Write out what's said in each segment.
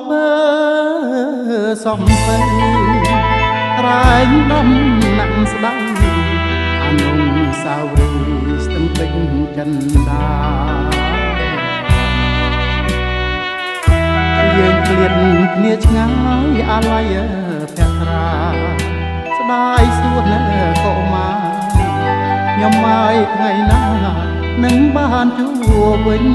ពើសំពើត្រែងដំណាក់ស្ដៅអនុស្សាវរីយ៍ស្ទឹងពេញចិនដាយើងឃ្លាតគ្នាឆ្ងាយអាឡ័យភក្រាស្ដាយសួនកុមារខ្ញុំមកថ្ងៃណានឹងបានជួបវិញ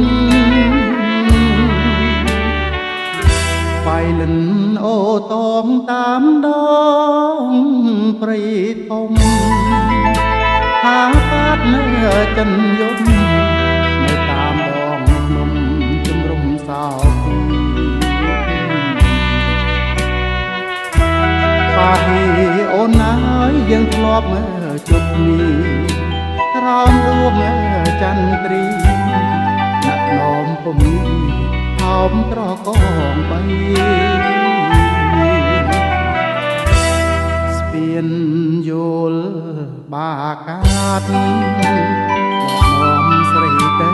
បាយលិនអូតងតាមដងព្រៃធំហាបាត់នៅចិនយំនៅតាមបងភ្នំជំរុំសោពីបាយអូនណាយយើងធ្លាប់មើលជប់គ្នាក្រោមដួងចន្ទ្រីណាក់នោមពុំហោមត្រកងបីស្ពានយល់បាកាត់មកស្រីទៅ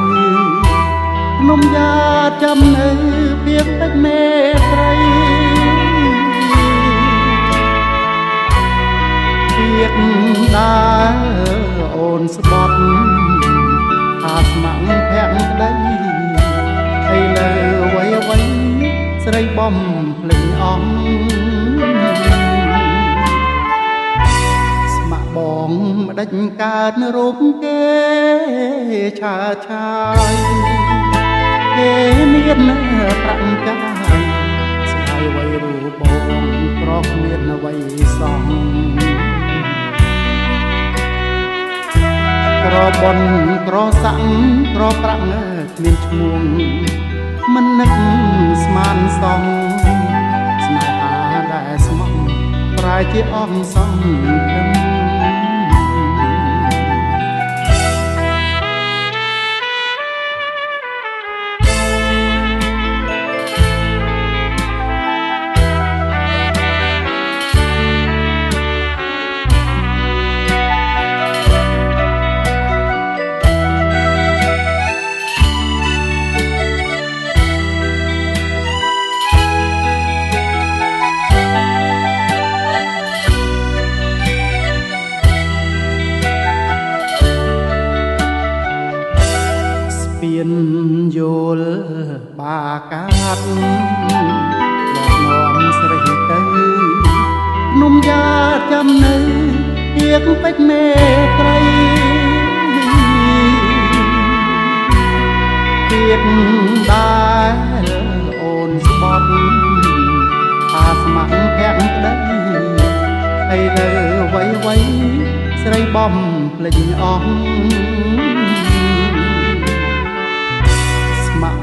ភ្នំយ៉ាចាំនៅពីពេកមេត្រីពីកដើអូនស្បត់ថាស្ម័គ្រភក្តីឥឡូវអ្វីអ្វីស្រីបំភ្លេចអង្គស្ម័គ្របងម្ដេចកើតរូបគេឆើឆាយគេមានប្រាក់ចាយស្ដាយអ្វីរូបបងប្រកមានអ្វីសងក្របនក្រសាក់ក្រប្រាក់គ្មានឈ្មោះមិននឹកស្មានសងស្នេហាដែលស្មោះប្រែជាអស់សងខ្ញុំស្ពានយល់បាកាត់មកនាំស្រីទៅភ្នំយ៉ាចាំនៅទៀកពេចមេត្រីទៀកដែលអូនស្បត់ថាស្ម័គ្រភក្តីឥឡូវអ្វីអ្វីស្រីបំភ្លេចអស់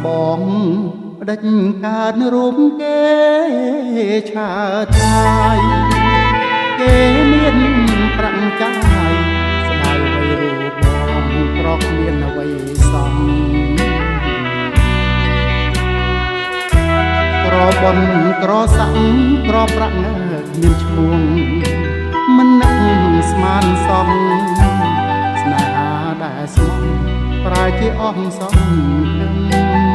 បងផ្ដេចកើតរូបគេឆើឆាយគេមានប្រាក់ចាយស្ដាយអ្វីរូបបងប្រកមានអ្វីសងក្របនក្រសាក់ក្របប្រាក់គ្មានឈ្មោះមិននឹកស្មានសងស្នេហាដែលស្មោះប្រែជាអស់សងខ្ញុំ